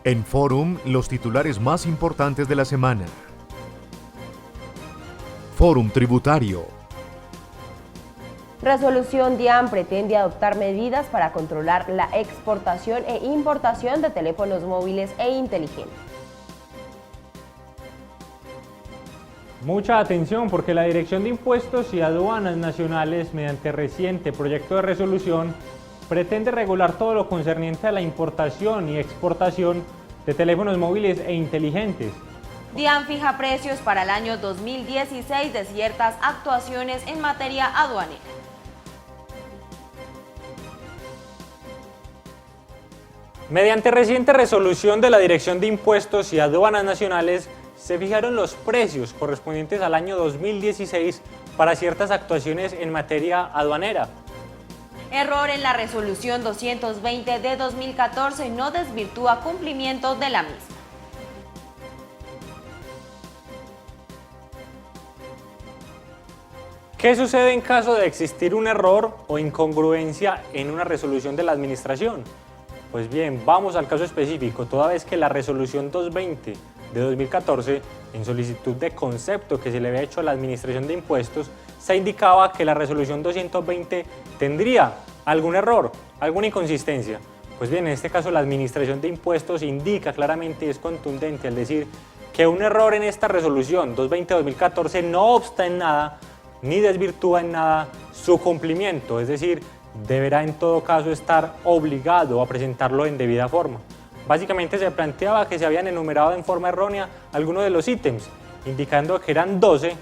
En Forum, los titulares más importantes de la semana. Forum Tributario. Resolución DIAN pretende adoptar medidas para controlar la exportación e importación de teléfonos móviles e inteligentes. Mucha atención porque la Dirección de Impuestos y Aduanas Nacionales, mediante reciente proyecto de resolución, pretende regular todo lo concerniente a la importación y exportación de teléfonos móviles e inteligentes. DIAN fija precios para el año 2016 de ciertas actuaciones en materia aduanera. Mediante reciente resolución de la Dirección de Impuestos y Aduanas Nacionales, se fijaron los precios correspondientes al año 2016 para ciertas actuaciones en materia aduanera. Error en la resolución 220 de 2014 no desvirtúa cumplimiento de la misma. ¿Qué sucede en caso de existir un error o incongruencia en una resolución de la Administración? Pues bien, vamos al caso específico, toda vez que la resolución 220 de 2014, en solicitud de concepto que se le había hecho a la Administración de Impuestos, se indicaba que la resolución 220 tendría algún error, alguna inconsistencia. Pues bien, en este caso la Administración de Impuestos indica claramente y es contundente al decir que un error en esta resolución 220-2014 no obsta en nada ni desvirtúa en nada su cumplimiento, es decir, deberá en todo caso estar obligado a presentarlo en debida forma. Básicamente se planteaba que se habían enumerado en forma errónea algunos de los ítems, indicando que eran 12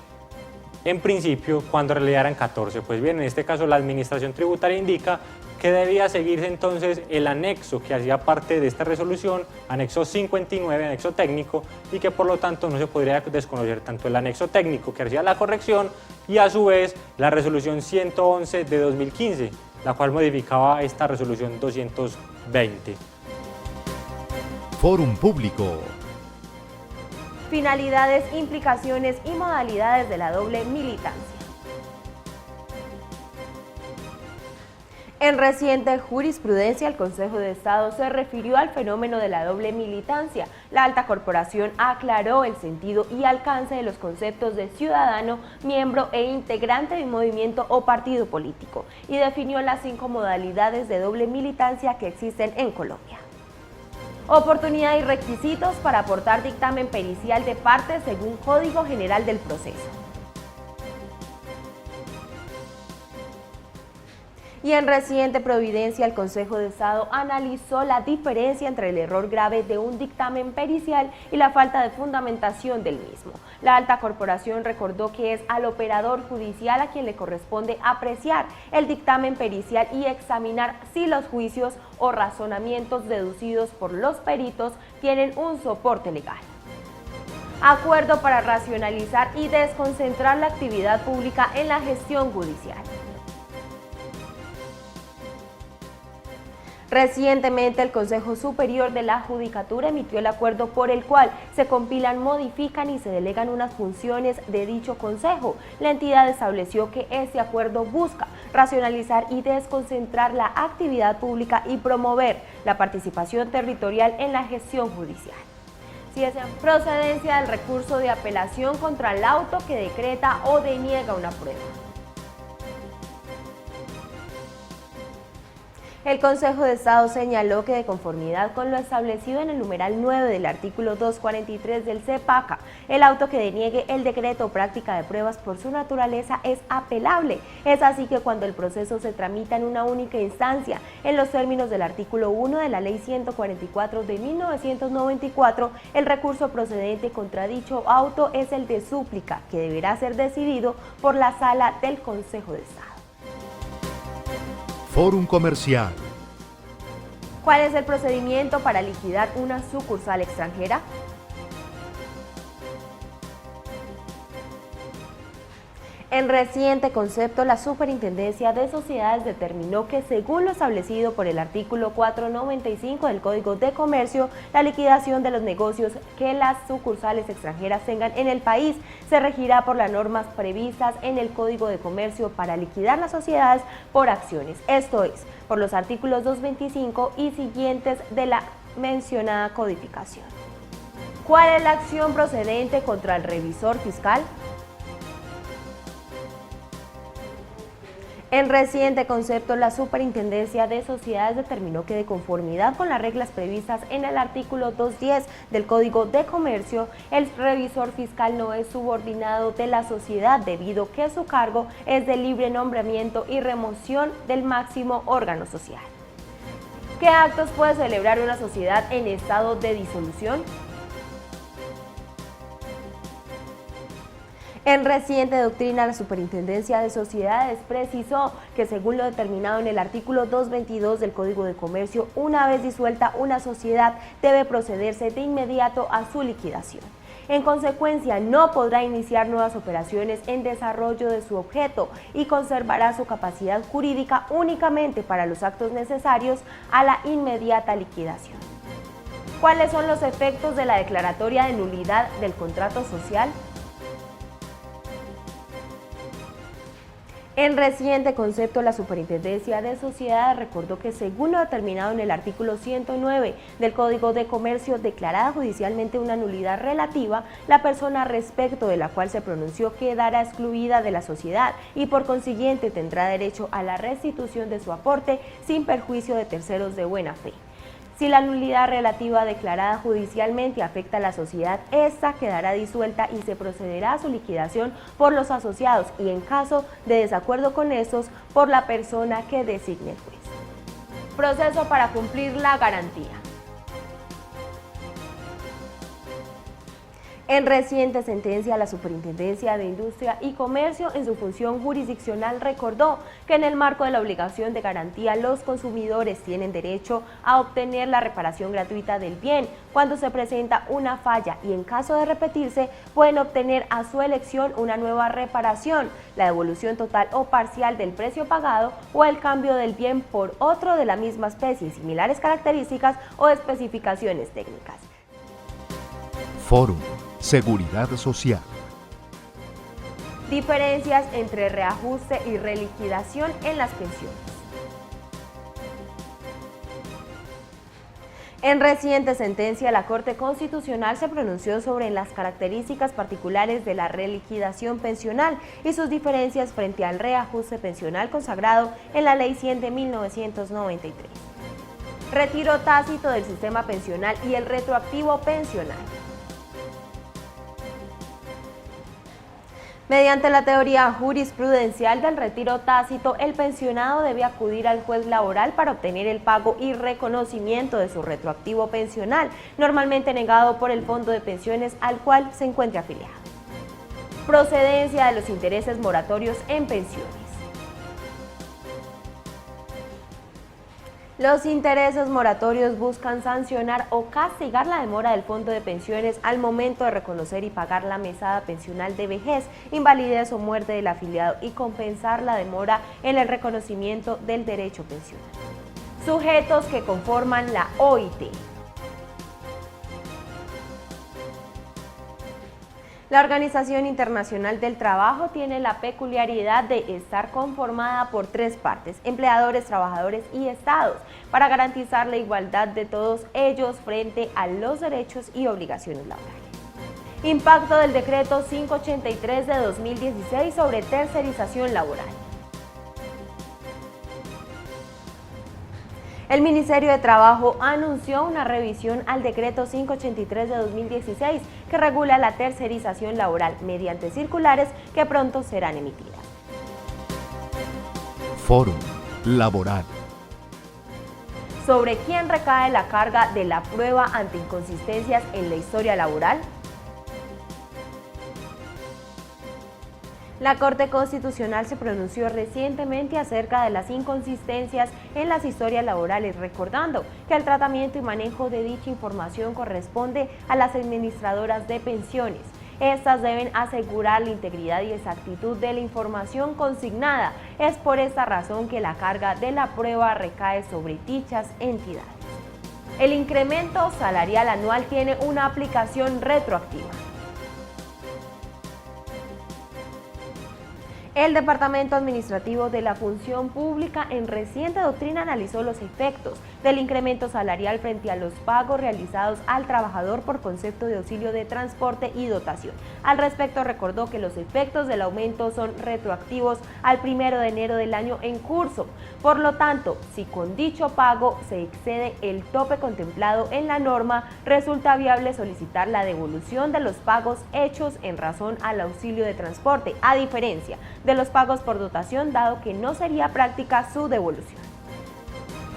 en principio cuando en realidad eran 14. Pues bien, en este caso la Administración Tributaria indica que debía seguirse entonces el anexo que hacía parte de esta resolución, anexo 59, anexo técnico, y que por lo tanto no se podría desconocer tanto el anexo técnico que hacía la corrección y a su vez la resolución 111 de 2015, la cual modificaba esta resolución 220. Forum Público. Finalidades, implicaciones y modalidades de la doble militancia. En reciente jurisprudencia, el Consejo de Estado se refirió al fenómeno de la doble militancia. La alta corporación aclaró el sentido y alcance de los conceptos de ciudadano, miembro e integrante de un movimiento o partido político y definió las 5 modalidades de doble militancia que existen en Colombia. Oportunidad y requisitos para aportar dictamen pericial de parte según Código General del Proceso. Y en reciente providencia, el Consejo de Estado analizó la diferencia entre el error grave de un dictamen pericial y la falta de fundamentación del mismo. La alta corporación recordó que es al operador judicial a quien le corresponde apreciar el dictamen pericial y examinar si los juicios o razonamientos deducidos por los peritos tienen un soporte legal. Acuerdo para racionalizar y desconcentrar la actividad pública en la gestión judicial. Recientemente, el Consejo Superior de la Judicatura emitió el acuerdo por el cual se compilan, modifican y se delegan unas funciones de dicho Consejo. La entidad estableció que este acuerdo busca racionalizar y desconcentrar la actividad pública y promover la participación territorial en la gestión judicial. Si es en procedencia del recurso de apelación contra el auto que decreta o deniega una prueba. El Consejo de Estado señaló que de conformidad con lo establecido en el numeral 9 del artículo 243 del CEPACA, el auto que deniegue el decreto o práctica de pruebas por su naturaleza es apelable. Es así que cuando el proceso se tramita en una única instancia, en los términos del artículo 1 de la Ley 144 de 1994, el recurso procedente contra dicho auto es el de súplica, que deberá ser decidido por la Sala del Consejo de Estado. Forum Comercial. ¿Cuál es el procedimiento para liquidar una sucursal extranjera? En reciente concepto, la Superintendencia de Sociedades determinó que, según lo establecido por el artículo 495 del Código de Comercio, la liquidación de los negocios que las sucursales extranjeras tengan en el país se regirá por las normas previstas en el Código de Comercio para liquidar las sociedades por acciones, esto es, por los artículos 225 y siguientes de la mencionada codificación. ¿Cuál es la acción procedente contra el revisor fiscal? En reciente concepto, la Superintendencia de Sociedades determinó que de conformidad con las reglas previstas en el artículo 210 del Código de Comercio, el revisor fiscal no es subordinado de la sociedad debido que su cargo es de libre nombramiento y remoción del máximo órgano social. ¿Qué actos puede celebrar una sociedad en estado de disolución? En reciente doctrina, la Superintendencia de Sociedades precisó que según lo determinado en el artículo 222 del Código de Comercio, una vez disuelta una sociedad debe procederse de inmediato a su liquidación. En consecuencia, no podrá iniciar nuevas operaciones en desarrollo de su objeto y conservará su capacidad jurídica únicamente para los actos necesarios a la inmediata liquidación. ¿Cuáles son los efectos de la declaratoria de nulidad del contrato social? En reciente concepto, la Superintendencia de Sociedades recordó que según lo determinado en el artículo 109 del Código de Comercio, declarada judicialmente una nulidad relativa, la persona respecto de la cual se pronunció quedará excluida de la sociedad y por consiguiente tendrá derecho a la restitución de su aporte sin perjuicio de terceros de buena fe. Si la nulidad relativa declarada judicialmente afecta a la sociedad, esta quedará disuelta y se procederá a su liquidación por los asociados y en caso de desacuerdo con estos, por la persona que designe el juez. Proceso para cumplir la garantía. En reciente sentencia, la Superintendencia de Industria y Comercio, en su función jurisdiccional, recordó que en el marco de la obligación de garantía, los consumidores tienen derecho a obtener la reparación gratuita del bien cuando se presenta una falla y en caso de repetirse, pueden obtener a su elección una nueva reparación, la devolución total o parcial del precio pagado o el cambio del bien por otro de la misma especie, similares características o especificaciones técnicas. Fórum Seguridad Social. Diferencias entre reajuste y reliquidación en las pensiones. En reciente sentencia, la Corte Constitucional se pronunció sobre las características particulares de la reliquidación pensional y sus diferencias frente al reajuste pensional consagrado en la Ley 100 de 1993. Retiro tácito del sistema pensional y el retroactivo pensional. Mediante la teoría jurisprudencial del retiro tácito, el pensionado debe acudir al juez laboral para obtener el pago y reconocimiento de su retroactivo pensional, normalmente negado por el fondo de pensiones al cual se encuentre afiliado. Procedencia de los intereses moratorios en pensiones. Los intereses moratorios buscan sancionar o castigar la demora del fondo de pensiones al momento de reconocer y pagar la mesada pensional de vejez, invalidez o muerte del afiliado y compensar la demora en el reconocimiento del derecho pensional. Sujetos que conforman la OIT. La Organización Internacional del Trabajo tiene la peculiaridad de estar conformada por tres partes, empleadores, trabajadores y estados, para garantizar la igualdad de todos ellos frente a los derechos y obligaciones laborales. Impacto del Decreto 583 de 2016 sobre tercerización laboral. El Ministerio de Trabajo anunció una revisión al Decreto 583 de 2016 que regula la tercerización laboral mediante circulares que pronto serán emitidas. Fórum Laboral. ¿Sobre quién recae la carga de la prueba ante inconsistencias en la historia laboral? La Corte Constitucional se pronunció recientemente acerca de las inconsistencias en las historias laborales, recordando que el tratamiento y manejo de dicha información corresponde a las administradoras de pensiones. Estas deben asegurar la integridad y exactitud de la información consignada. Es por esta razón que la carga de la prueba recae sobre dichas entidades. El incremento salarial anual tiene una aplicación retroactiva. El Departamento Administrativo de la Función Pública en reciente doctrina analizó los efectos del incremento salarial frente a los pagos realizados al trabajador por concepto de auxilio de transporte y dotación. Al respecto, recordó que los efectos del aumento son retroactivos al 1 de enero del año en curso. Por lo tanto, si con dicho pago se excede el tope contemplado en la norma, resulta viable solicitar la devolución de los pagos hechos en razón al auxilio de transporte, a diferencia de los pagos por dotación, dado que no sería práctica su devolución.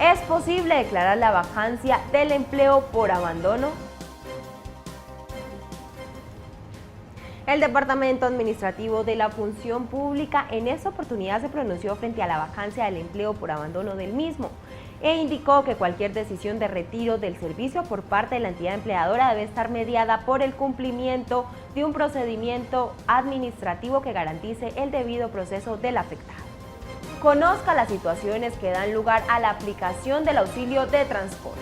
¿Es posible declarar la vacancia del empleo por abandono? El Departamento Administrativo de la Función Pública en esta oportunidad se pronunció frente a la vacancia del empleo por abandono del mismo e indicó que cualquier decisión de retiro del servicio por parte de la entidad empleadora debe estar mediada por el cumplimiento de un procedimiento administrativo que garantice el debido proceso del afectado. Conozca las situaciones que dan lugar a la aplicación del auxilio de transporte.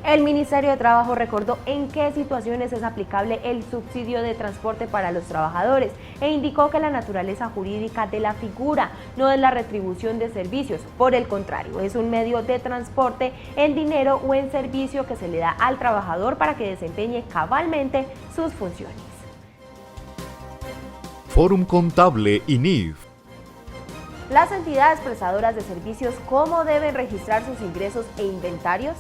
El Ministerio de Trabajo recordó en qué situaciones es aplicable el subsidio de transporte para los trabajadores e indicó que la naturaleza jurídica de la figura no es la retribución de servicios, por el contrario, es un medio de transporte en dinero o en servicio que se le da al trabajador para que desempeñe cabalmente sus funciones. Fórum Contable INIF. Las entidades prestadoras de servicios, ¿cómo deben registrar sus ingresos e inventarios?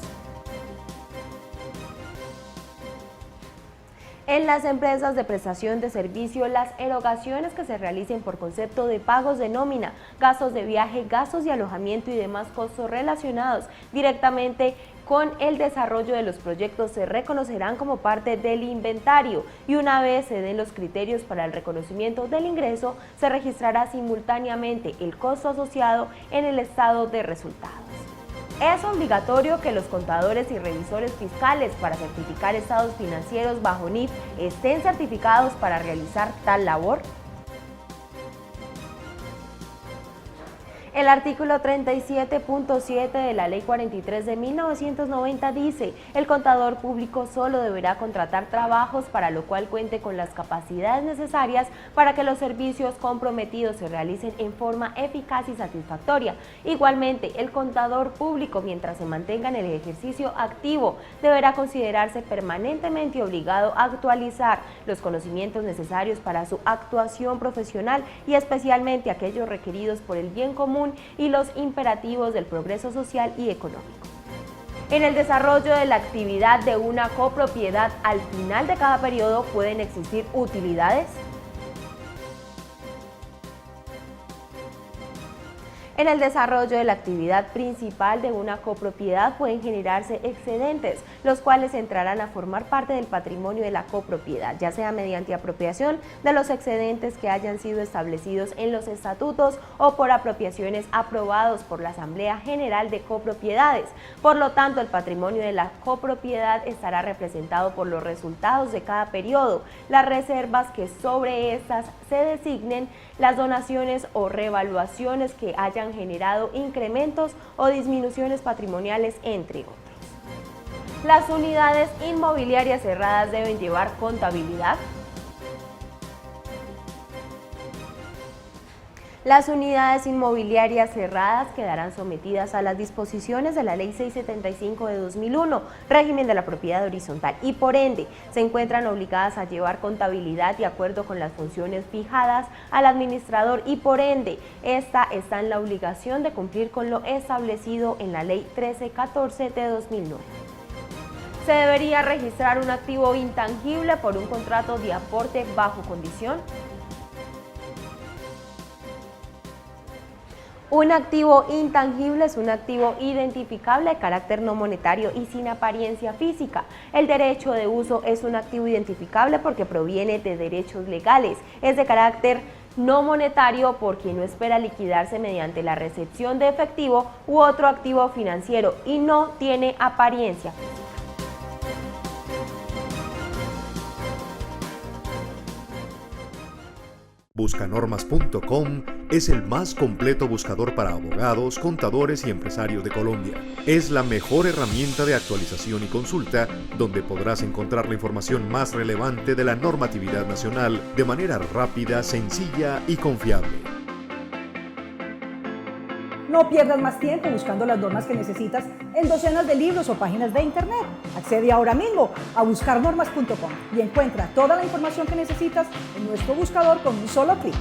En las empresas de prestación de servicio, las erogaciones que se realicen por concepto de pagos de nómina, gastos de viaje, gastos de alojamiento y demás costos relacionados directamente con el desarrollo de los proyectos se reconocerán como parte del inventario y una vez se den los criterios para el reconocimiento del ingreso, se registrará simultáneamente el costo asociado en el estado de resultados. Es obligatorio que los contadores y revisores fiscales para certificar estados financieros bajo NIF estén certificados para realizar tal labor. El artículo 37.7 de la Ley 43 de 1990 dice: el contador público solo deberá contratar trabajos para lo cual cuente con las capacidades necesarias para que los servicios comprometidos se realicen en forma eficaz y satisfactoria. Igualmente, el contador público, mientras se mantenga en el ejercicio activo, deberá considerarse permanentemente obligado a actualizar los conocimientos necesarios para su actuación profesional y especialmente aquellos requeridos por el bien común y los imperativos del progreso social y económico. En el desarrollo de la actividad de una copropiedad, al final de cada periodo pueden existir utilidades. En el desarrollo de la actividad principal de una copropiedad pueden generarse excedentes, los cuales entrarán a formar parte del patrimonio de la copropiedad, ya sea mediante apropiación de los excedentes que hayan sido establecidos en los estatutos o por apropiaciones aprobados por la Asamblea General de Copropiedades. Por lo tanto, el patrimonio de la copropiedad estará representado por los resultados de cada periodo, las reservas que sobre estas se designen, las donaciones o revaluaciones que hayan generado incrementos o disminuciones patrimoniales, entre otros. ¿Las unidades inmobiliarias cerradas deben llevar contabilidad? Las unidades inmobiliarias cerradas quedarán sometidas a las disposiciones de la Ley 675 de 2001, régimen de la propiedad horizontal, y por ende se encuentran obligadas a llevar contabilidad de acuerdo con las funciones fijadas al administrador y por ende esta está en la obligación de cumplir con lo establecido en la Ley 1314 de 2009. ¿Se debería registrar un activo intangible por un contrato de aporte bajo condición? Un activo intangible es un activo identificable de carácter no monetario y sin apariencia física. El derecho de uso es un activo identificable porque proviene de derechos legales, es de carácter no monetario porque no espera liquidarse mediante la recepción de efectivo u otro activo financiero y no tiene apariencia física. Buscanormas.com es el más completo buscador para abogados, contadores y empresarios de Colombia. Es la mejor herramienta de actualización y consulta donde podrás encontrar la información más relevante de la normatividad nacional de manera rápida, sencilla y confiable. No pierdas más tiempo buscando las normas que necesitas en docenas de libros o páginas de internet. Accede ahora mismo a buscarnormas.com y encuentra toda la información que necesitas en nuestro buscador con un solo clic.